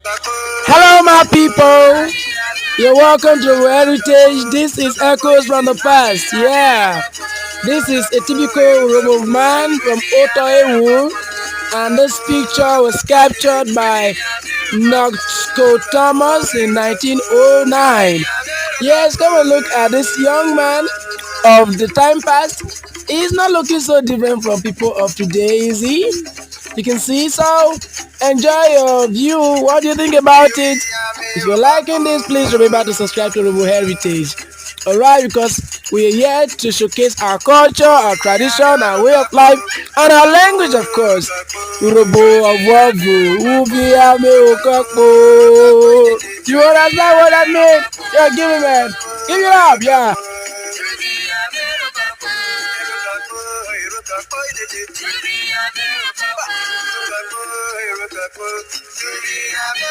Hello, my people. You're welcome to Heritage. This is Echoes from the Past. Yeah, this is a typical Urhobo man from Otoewu, and this picture was captured by Knoxco Thomas in 1909. Yes, come and look at this young man of the time past. He's not looking so different from people of today, is he? You can see. So enjoy your view. What do you think about it? If you're liking this, please remember to subscribe to Urhobo Heritage. Alright, because we are here to showcase our culture, our tradition, our way of life, and our language, of course. Urhobo of Wavu, Ubi Ame Okakpo. You understand what I mean? Yeah, give me, man. Give it up, yeah.